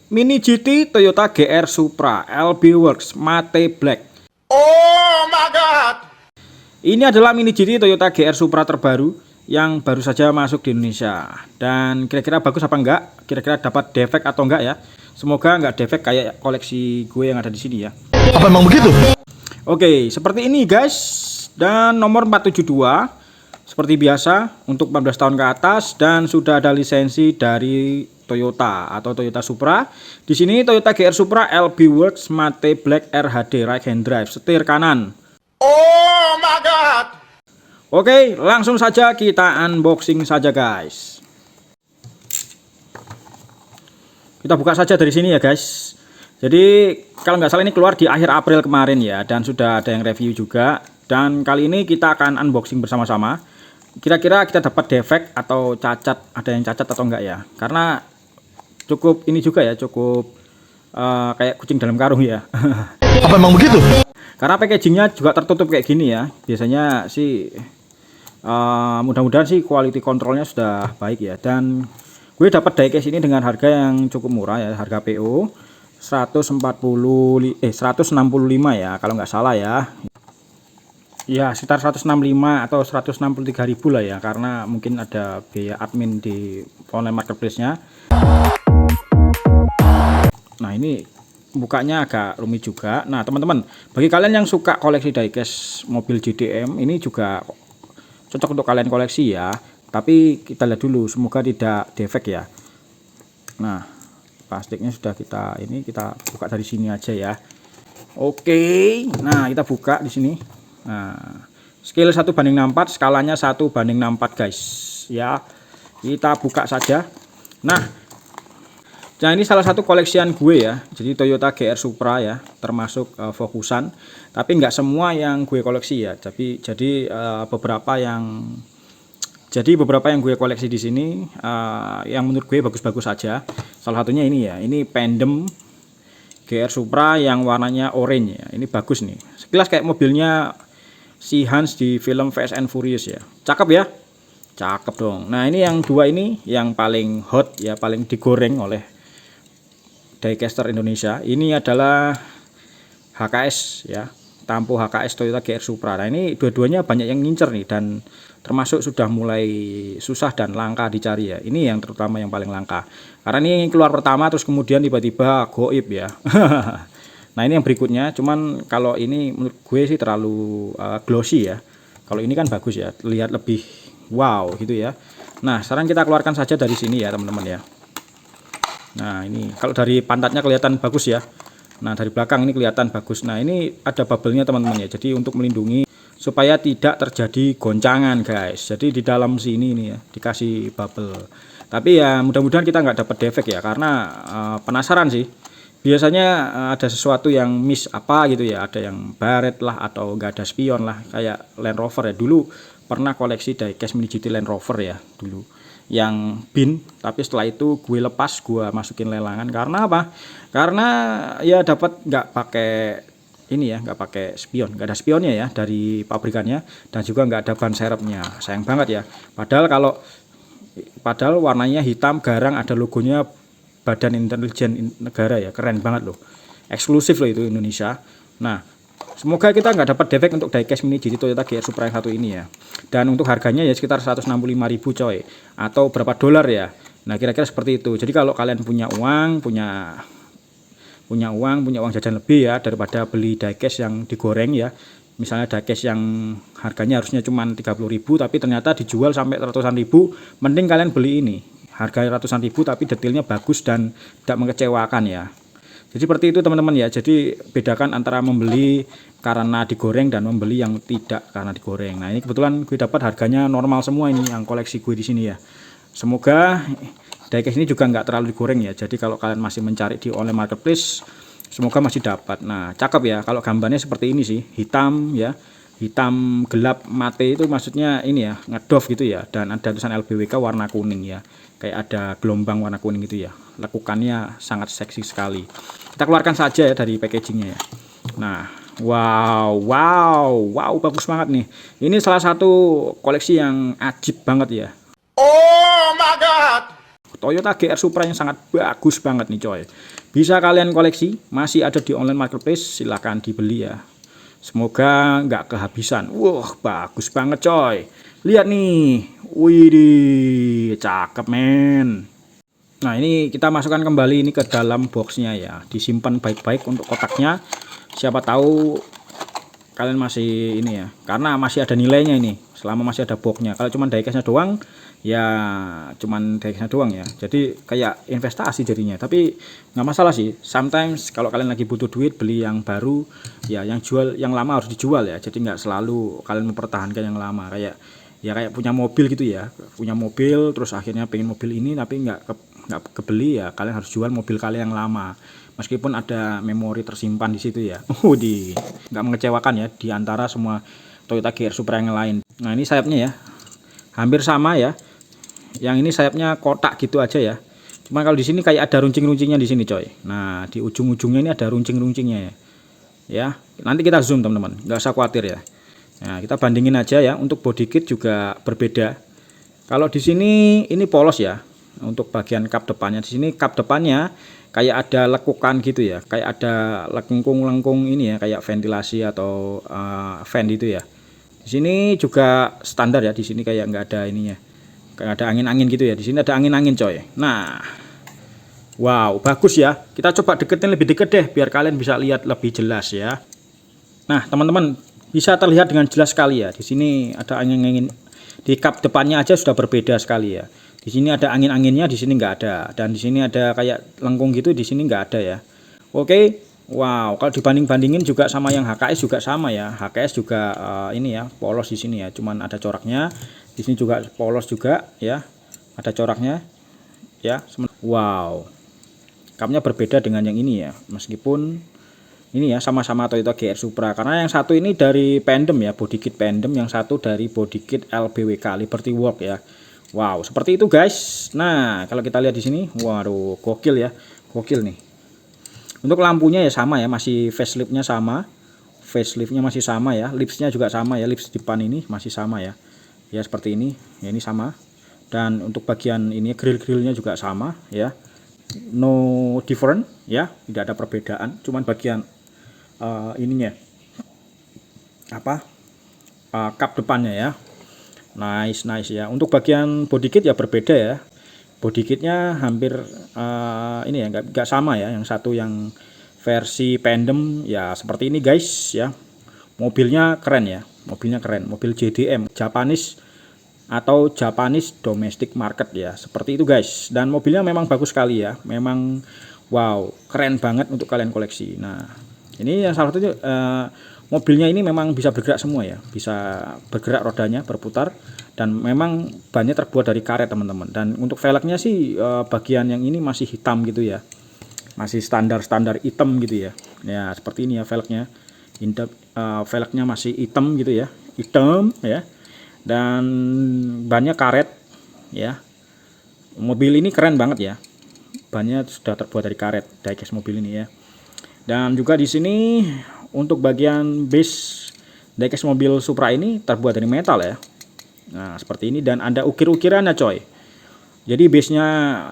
Mini GT Toyota GR Supra LB Works Mate Black. Oh my god. Ini adalah Mini GT Toyota GR Supra terbaru yang baru saja masuk di Indonesia. Dan kira-kira bagus apa enggak? Kira-kira dapat defek atau enggak ya? Semoga enggak defek kayak koleksi gue yang ada di sini ya. Apa emang begitu? Oke, seperti ini guys. Dan nomor 472 seperti biasa untuk 14 tahun ke atas dan sudah ada lisensi dari Toyota atau Toyota Supra. Di sini Toyota GR Supra LB Works Mate Black RHD right hand drive, setir kanan. Oh my god. Oke, langsung saja kita unboxing saja guys. Kita buka saja dari sini ya guys. Jadi kalau nggak salah ini keluar di akhir April kemarin ya, dan sudah ada yang review juga. Dan kali ini kita akan unboxing bersama-sama. Kira-kira kita dapat defek atau cacat, ada yang cacat atau enggak ya? Karena cukup ini juga ya, cukup kayak kucing dalam karung ya. Apa emang begitu? Karena packagingnya juga tertutup kayak gini ya. Biasanya sih mudah-mudahan sih quality controlnya sudah baik ya. Dan gue dapat diecast ini dengan harga yang cukup murah ya, harga PO 165 ya kalau nggak salah ya. Ya sekitar 165 atau 163.000 lah ya, karena mungkin ada biaya admin di online marketplace-nya. Nah ini bukanya agak rumit juga. Nah teman-teman, bagi kalian yang suka koleksi diecast mobil JDM, ini juga cocok untuk kalian koleksi ya. Tapi kita lihat dulu, semoga tidak defek ya. Nah plastiknya sudah kita buka dari sini aja ya. Oke, nah kita buka di sini. Nah, scale 1:64, skalanya 1:64 guys ya. Kita buka saja. Nah ini salah satu koleksian gue ya. Jadi Toyota GR Supra ya, termasuk fokusan. Tapi nggak semua yang gue koleksi ya. Jadi beberapa yang gue koleksi di sini yang menurut gue bagus-bagus saja. Salah satunya ini ya. Ini Pendem GR Supra yang warnanya orange ya. Ini bagus nih. Sekilas kayak mobilnya si Hans di film Fast and Furious ya. Cakep ya? Cakep dong. Nah ini yang dua ini yang paling hot ya, paling digoreng oleh diecaster Indonesia. Ini adalah HKS ya, Tampo HKS Toyota GR Supra. Nah ini dua-duanya banyak yang ngincer nih, dan termasuk sudah mulai susah dan langka dicari ya. Ini yang terutama yang paling langka, karena ini keluar pertama terus kemudian tiba-tiba goib ya. Nah ini yang berikutnya, cuman kalau ini menurut gue sih terlalu glossy ya. Kalau ini kan bagus ya, lihat lebih wow gitu ya. Nah sekarang kita keluarkan saja dari sini ya teman-teman ya. Nah ini kalau dari pantatnya kelihatan bagus ya. Nah dari belakang ini kelihatan bagus. Nah ini ada bubble-nya teman-teman ya. Jadi untuk melindungi supaya tidak terjadi goncangan guys. Jadi di dalam sini nih ya dikasih bubble. Tapi ya mudah-mudahan kita nggak dapat defek ya, karena penasaran sih. Biasanya ada sesuatu yang miss apa gitu ya, ada yang baret lah atau nggak ada spion lah, kayak Land Rover ya. Dulu pernah koleksi diecast Mini GT Land Rover ya dulu, yang bin, tapi setelah itu gue lepas, gue masukin lelangan. Karena apa? Karena ya dapat nggak pakai ini ya, nggak pakai spion, nggak ada spionnya ya dari pabrikannya, dan juga nggak ada ban serepnya. Sayang banget ya. Padahal warnanya hitam garang, ada logonya Badan Intelijen Negara ya, keren banget loh, eksklusif loh itu Indonesia. Nah semoga kita nggak dapat defek untuk diecast Mini GT Toyota GR Supra yang satu ini ya. Dan untuk harganya ya sekitar 165.000 coy, atau berapa dolar ya. Nah kira-kira seperti itu. Jadi kalau kalian punya uang jajan lebih ya, daripada beli diecast yang digoreng ya. Misalnya diecast yang harganya harusnya cuma 30.000 tapi ternyata dijual sampai ratusan ribu, mending kalian beli ini harga ratusan ribu tapi detailnya bagus dan tidak mengecewakan ya. Jadi seperti itu teman-teman ya. Jadi bedakan antara membeli karena digoreng dan membeli yang tidak karena digoreng. Nah ini kebetulan gue dapat harganya normal semua ini yang koleksi gue di sini ya. Semoga diecast ini juga nggak terlalu digoreng ya. Jadi kalau kalian masih mencari di online marketplace, semoga masih dapat. Nah cakep ya, kalau gambarnya seperti ini sih, hitam ya, hitam gelap mate, itu maksudnya ini ya, ngedoff gitu ya. Dan ada tulisan LBWK warna kuning ya, kayak ada gelombang warna kuning gitu ya. Lekukannya sangat seksi sekali. Kita keluarkan saja ya dari packagingnya ya. Nah wow bagus banget nih. Ini salah satu koleksi yang ajib banget ya. Oh my god. Toyota GR Supra yang sangat bagus banget nih coy. Bisa kalian koleksi, masih ada di online marketplace, silahkan dibeli ya. Semoga nggak kehabisan. Wah, bagus banget coy. Lihat nih, wih, cakep men. Nah ini kita masukkan kembali ini ke dalam boxnya ya. Disimpan baik-baik untuk kotaknya. Siapa tahu kalian masih ini ya, karena masih ada nilainya ini selama masih ada boxnya. Kalau cuma diecast-nya doang ya, cuman diecast-nya doang ya, jadi kayak investasi jadinya. Tapi nggak masalah sih, sometimes kalau kalian lagi butuh duit beli yang baru ya, yang jual yang lama harus dijual ya. Jadi nggak selalu kalian mempertahankan yang lama, kayak ya kayak punya mobil gitu ya, punya mobil terus akhirnya pengen mobil ini tapi nggak kebeli ya, kalian harus jual mobil kalian yang lama meskipun ada memori tersimpan di situ ya. Nggak mengecewakan ya di antara semua Toyota GR Supra yang lain. Nah ini sayapnya ya, hampir sama ya. Yang ini sayapnya kotak gitu aja ya. Cuma kalau di sini kayak ada runcing-runcingnya di sini coy. Nah di ujung-ujungnya ini ada runcing-runcingnya ya. Ya nanti kita zoom teman-teman, nggak usah khawatir ya. Nah kita bandingin aja ya. Untuk body kit juga berbeda. Kalau di sini ini polos ya. Untuk bagian kap depannya, di sini kap depannya kayak ada lekukan gitu ya, kayak ada lengkung-lengkung ini ya, kayak ventilasi atau fan gitu ya. Di sini juga standar ya, di sini kayak nggak ada ininya, kayak ada angin-angin gitu ya. Di sini ada angin-angin coy. Nah, wow bagus ya. Kita coba deketin lebih deket deh, biar kalian bisa lihat lebih jelas ya. Nah teman-teman bisa terlihat dengan jelas sekali ya. Di sini ada angin-angin, di kap depannya aja sudah berbeda sekali ya. Di sini ada angin-anginnya, di sini nggak ada. Dan di sini ada kayak lengkung gitu, di sini nggak ada ya. Oke, wow. Kalau dibanding-bandingin juga sama yang HKS juga sama ya. HKS juga ini ya, polos di sini ya. Cuman ada coraknya. Di sini juga polos juga ya. Ada coraknya ya. Wow. Kapnya berbeda dengan yang ini ya. Meskipun ini ya sama-sama Toyota GR Supra. Karena yang satu ini dari Pandem ya, body kit Pandem. Yang satu dari body kit LBWK, Liberty Walk ya. Wow, seperti itu guys. Nah, kalau kita lihat di sini, waduh, gokil ya, gokil nih. Untuk lampunya ya sama ya, masih faceliftnya sama, faceliftnya masih sama ya, lipsnya juga sama ya, lips depan ini masih sama ya, ya seperti ini, ya ini sama. Dan untuk bagian ini grill-grillnya juga sama ya, no different ya, tidak ada perbedaan. Cuman bagian ininya, apa, kap depannya ya. Nice ya. Untuk bagian body kit ya berbeda ya. Body kitnya hampir ini ya, nggak sama ya. Yang satu yang versi Pandem ya seperti ini guys ya. Mobilnya keren ya. Mobilnya keren. Mobil JDM, Japanese atau Japanese Domestic Market ya. Seperti itu guys. Dan mobilnya memang bagus sekali ya. Memang wow, keren banget untuk kalian koleksi. Nah, ini yang salah satunya mobilnya ini memang bisa bergerak semua ya, bisa bergerak rodanya, berputar, dan memang bannya terbuat dari karet teman-teman. Dan untuk velgnya sih bagian yang ini masih hitam gitu ya, masih standar hitam gitu ya. Ya seperti ini ya velgnya, velgnya masih hitam gitu ya, hitam ya. Dan bannya karet ya. Mobil ini keren banget ya, bannya sudah terbuat dari karet, diecast mobil ini ya. Dan juga di sini untuk bagian base diecast mobil Supra ini terbuat dari metal ya. Nah seperti ini, dan ada ukir-ukirannya coy. Jadi base-nya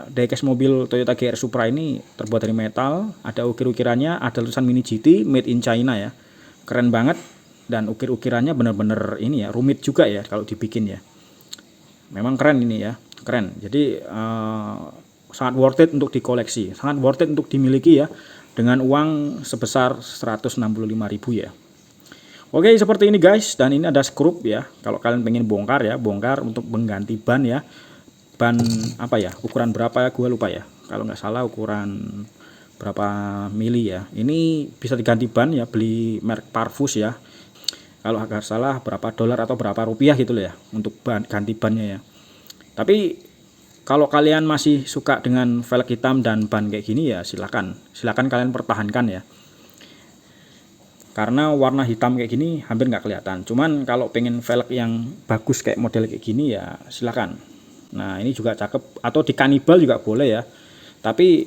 diecast mobil Toyota GR Supra ini terbuat dari metal. Ada ukir-ukirannya, ada tulisan Mini GT Made in China ya. Keren banget. Dan ukir-ukirannya bener-bener ini ya, rumit juga ya kalau dibikin ya. Memang keren ini ya, keren. Jadi sangat worth it untuk dikoleksi, sangat worth it untuk dimiliki ya, dengan uang sebesar 165.000 ya. Oke seperti ini guys. Dan ini ada skrup ya, kalau kalian pengen bongkar ya, bongkar untuk mengganti ban ya. Ban apa ya, ukuran berapa ya, gue lupa ya, kalau nggak salah ukuran berapa mili ya. Ini bisa diganti ban ya, beli merek Parvus ya, kalau agak salah berapa dolar atau berapa rupiah gitu loh ya, untuk ganti bannya ya. Tapi kalau kalian masih suka dengan velg hitam dan ban kayak gini ya silakan kalian pertahankan ya. Karena warna hitam kayak gini hampir nggak kelihatan. Cuman kalau pengen velg yang bagus kayak model kayak gini ya silakan. Nah ini juga cakep, atau di kanibal juga boleh ya. Tapi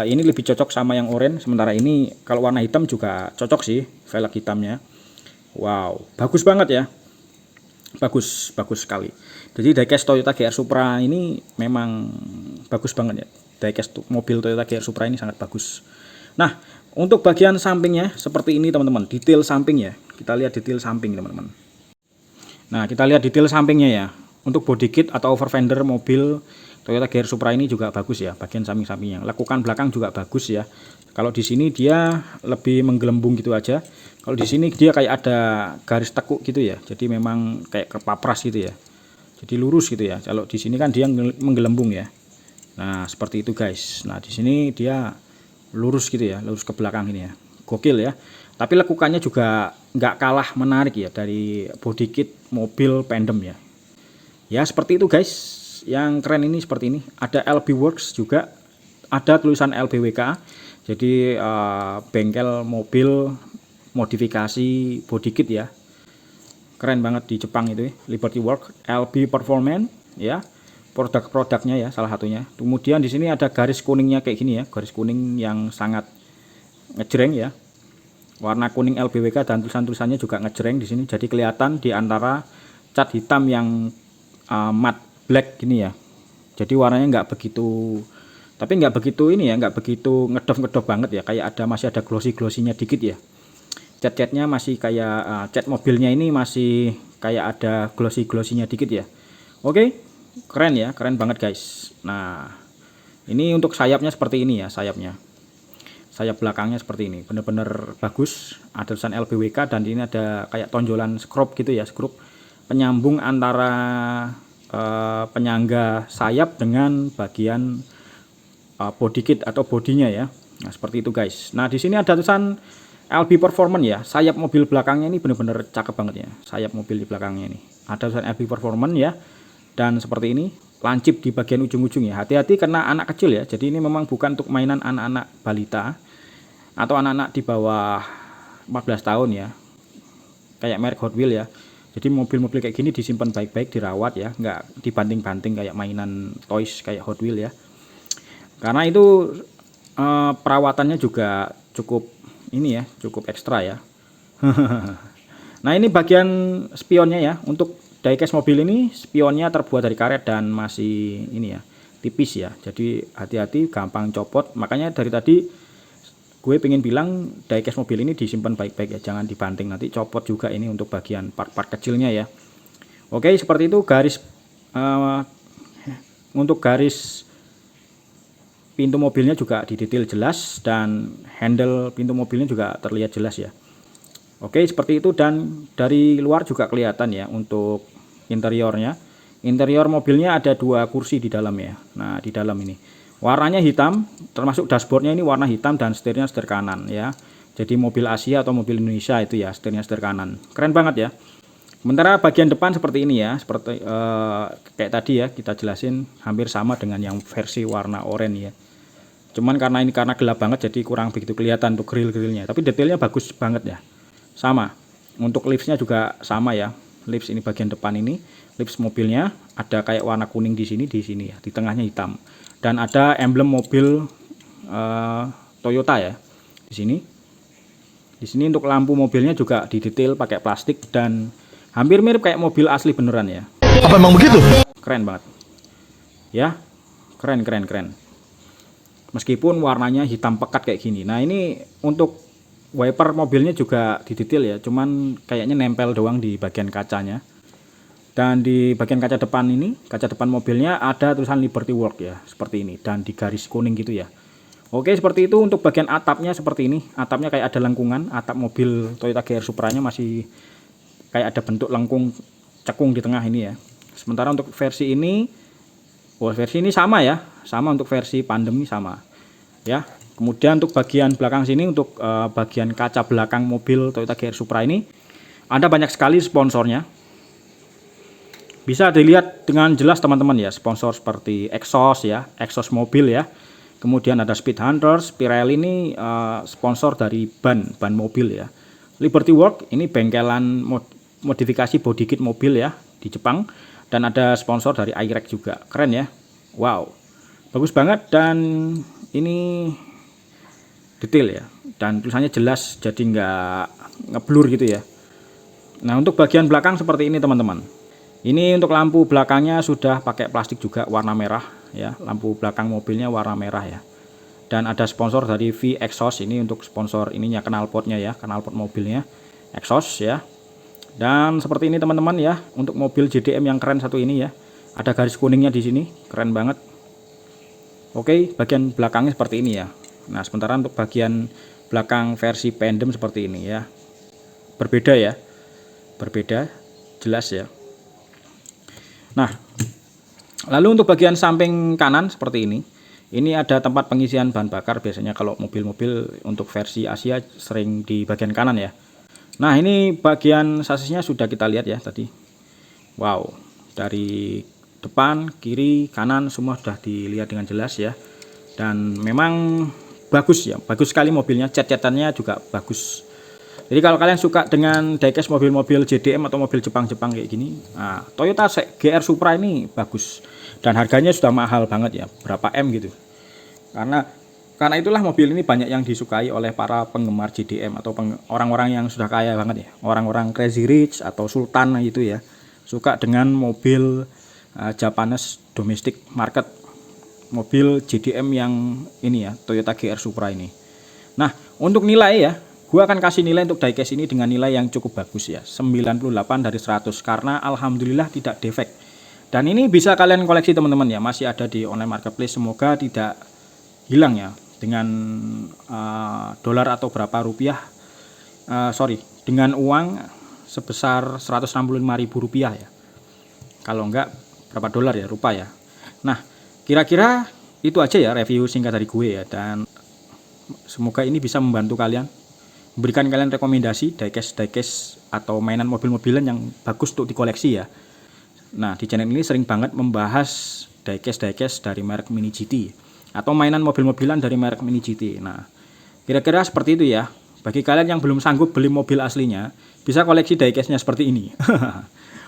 ini lebih cocok sama yang oranye. Sementara ini kalau warna hitam juga cocok sih velg hitamnya. Wow bagus banget ya. bagus sekali. Jadi diecast Toyota GR Supra ini memang bagus banget ya. Diecast mobil Toyota GR Supra ini sangat bagus. Nah, untuk bagian sampingnya seperti ini teman-teman, detail samping ya. Kita lihat detail samping teman-teman. Nah, kita lihat detail sampingnya ya. Untuk body kit atau over fender mobil Toyota GR Supra ini juga bagus ya, bagian samping-sampingnya. Lekukan belakang juga bagus ya. Kalau di sini dia lebih menggelembung gitu aja. Kalau di sini dia kayak ada garis tekuk gitu ya. Jadi memang kayak kepapras gitu ya. Jadi lurus gitu ya. Kalau di sini kan dia menggelembung ya. Nah, seperti itu guys. Nah, di sini dia lurus gitu ya, lurus ke belakang ini ya. Gokil ya. Tapi lekukannya juga nggak kalah menarik ya dari body kit mobil Pandem ya. Ya seperti itu guys. Yang keren ini seperti ini. Ada LB Works juga. Ada tulisan LBWK. Jadi bengkel mobil modifikasi body kit ya. Keren banget di Jepang itu ya. Liberty Works, LB Performance ya. Produk-produknya ya salah satunya. Kemudian di sini ada garis kuningnya kayak gini ya. Garis kuning yang sangat ngejreng ya. Warna kuning LBWK dan tulisan-tulisannya juga ngejreng di sini. Jadi kelihatan di antara cat hitam yang matte black gini ya. Jadi warnanya nggak begitu, tapi nggak begitu ini ya, nggak begitu ngedop banget ya. Kayak masih ada glossy-glossinya dikit ya. Cat-catnya masih kayak cat mobilnya ini masih kayak ada glossy-glossinya dikit ya. Oke, keren ya, keren banget guys. Nah, ini untuk sayapnya seperti ini ya, sayapnya. Sayap belakangnya seperti ini, bener-bener bagus. Ada tulisan LBWK dan ini ada kayak tonjolan skrup gitu ya, skrup penyambung antara penyangga sayap dengan bagian body kit atau bodinya ya. Nah, seperti itu guys. Nah, di sini ada tulisan LB Performance ya. Sayap mobil belakangnya ini benar-benar cakep banget ya. Sayap mobil di belakangnya ini. Ada tulisan LB Performance ya. Dan seperti ini, lancip di bagian ujung-ujung ya. Hati-hati karena anak kecil ya. Jadi ini memang bukan untuk mainan anak-anak balita atau anak-anak di bawah 14 tahun ya. Kayak merek Hot Wheels ya. Jadi mobil-mobil kayak gini disimpan baik-baik, dirawat ya, nggak dibanting-banting kayak mainan toys kayak Hot Wheels ya. Karena itu perawatannya juga cukup ini ya, cukup ekstra ya. Nah, ini bagian spionnya ya. Untuk diecast mobil ini spionnya terbuat dari karet dan masih ini ya, tipis ya. Jadi hati-hati, gampang copot. Makanya dari tadi gue pengen bilang diecast mobil ini disimpan baik-baik ya, jangan dibanting, nanti copot juga ini untuk bagian part-part kecilnya ya. Oke, seperti itu garis untuk garis pintu mobilnya juga didetail jelas dan handle pintu mobilnya juga terlihat jelas ya. Oke, seperti itu dan dari luar juga kelihatan ya untuk interiornya. Interior mobilnya ada 2 kursi di dalam ya. Nah, di dalam ini warnanya hitam, termasuk dashboardnya ini warna hitam dan setirnya setir kanan ya. Jadi mobil Asia atau mobil Indonesia itu ya, setirnya setir kanan. Keren banget ya. Sementara bagian depan seperti ini ya, seperti kayak tadi ya kita jelasin, hampir sama dengan yang versi warna oranye ya. Cuman karena gelap banget jadi kurang begitu kelihatan untuk grill-grillnya. Tapi detailnya bagus banget ya. Sama. Untuk lipsnya juga sama ya. Lips ini bagian depan ini, lips mobilnya ada kayak warna kuning di sini ya, di tengahnya hitam. Dan ada emblem mobil Toyota ya di sini. Di sini untuk lampu mobilnya juga didetail pakai plastik dan hampir mirip kayak mobil asli beneran ya. Apa emang begitu? Keren banget. Ya, keren. Meskipun warnanya hitam pekat kayak gini. Nah, ini untuk wiper mobilnya juga didetail ya. Cuman kayaknya nempel doang di bagian kacanya. Dan di bagian kaca depan ini, kaca depan mobilnya ada tulisan Liberty Works ya, seperti ini. Dan di garis kuning gitu ya. Oke, seperti itu. Untuk bagian atapnya seperti ini. Atapnya kayak ada lengkungan. Atap mobil Toyota GR Supra-nya masih kayak ada bentuk lengkung cekung di tengah ini ya. Sementara untuk versi ini, versi ini sama ya. Sama untuk versi Pandem sama. Ya. Kemudian untuk bagian belakang sini, untuk bagian kaca belakang mobil Toyota GR Supra ini, ada banyak sekali sponsornya. Bisa dilihat dengan jelas teman-teman ya, sponsor seperti exhaust ya, exhaust mobil ya. Kemudian ada Speed Hunter, Pirelli ini sponsor dari ban mobil ya. Liberty Works ini bengkelan modifikasi body kit mobil ya di Jepang. Dan ada sponsor dari iRack juga, keren ya. Wow, bagus banget dan ini detail ya. Dan tulisannya jelas jadi nggak ngeblur gitu ya. Nah, untuk bagian belakang seperti ini teman-teman. Ini untuk lampu belakangnya sudah pakai plastik juga warna merah ya, lampu belakang mobilnya warna merah ya. Dan ada sponsor dari V Exhaust, ini untuk sponsor ininya, knalpotnya ya, knalpot mobilnya exhaust ya. Dan seperti ini teman-teman ya, untuk mobil JDM yang keren satu ini ya, ada garis kuningnya di sini, keren banget. Oke, bagian belakangnya seperti ini ya. Nah, sementara untuk bagian belakang versi Pendem seperti ini ya, berbeda ya, berbeda jelas ya. Nah, lalu untuk bagian samping kanan seperti ini ada tempat pengisian bahan bakar. Biasanya kalau mobil-mobil untuk versi Asia sering di bagian kanan ya. Nah, ini bagian sasisnya sudah kita lihat ya tadi. Wow, dari depan, kiri, kanan semua sudah dilihat dengan jelas ya. Dan memang bagus ya, bagus sekali mobilnya, cat-catannya juga bagus. Jadi kalau kalian suka dengan diecast mobil-mobil JDM atau mobil Jepang-Jepang kayak gini, nah, Toyota GR Supra ini bagus. Dan harganya sudah mahal banget ya, berapa M gitu. Karena itulah mobil ini banyak yang disukai oleh para penggemar JDM atau orang-orang yang sudah kaya banget ya, orang-orang crazy rich atau sultan gitu ya, suka dengan mobil Japanese domestic market, mobil JDM yang ini ya, Toyota GR Supra ini. Nah, untuk nilai ya, gua akan kasih nilai untuk diecast ini dengan nilai yang cukup bagus ya, 98 dari 100, karena alhamdulillah tidak defect. Dan ini bisa kalian koleksi teman-teman ya, masih ada di online marketplace, semoga tidak hilang ya dengan dolar atau berapa rupiah, dengan uang sebesar 165.000 rupiah ya, kalau enggak berapa dolar ya, rupiah ya. Nah, kira-kira itu aja ya review singkat dari gue ya, dan semoga ini bisa membantu kalian, memberikan kalian rekomendasi diecast atau mainan mobil-mobilan yang bagus untuk dikoleksi ya. Nah, di channel ini sering banget membahas diecast dari merek Mini GT atau mainan mobil-mobilan dari merek Mini GT. Nah, kira-kira seperti itu ya. Bagi kalian yang belum sanggup beli mobil aslinya, bisa koleksi diecastnya seperti ini.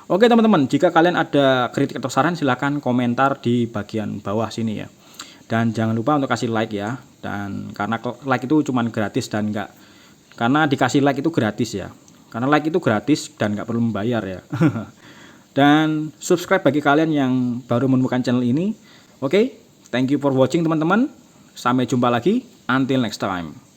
Oke teman-teman, jika kalian ada kritik atau saran silahkan komentar di bagian bawah sini ya. Dan jangan lupa untuk kasih like ya. Dan karena like itu cuman gratis dan karena dikasih like itu gratis ya. Karena like itu gratis dan nggak perlu membayar ya. Dan subscribe bagi kalian yang baru menemukan channel ini. Oke, thank you for watching teman-teman. Sampai jumpa lagi. Until next time.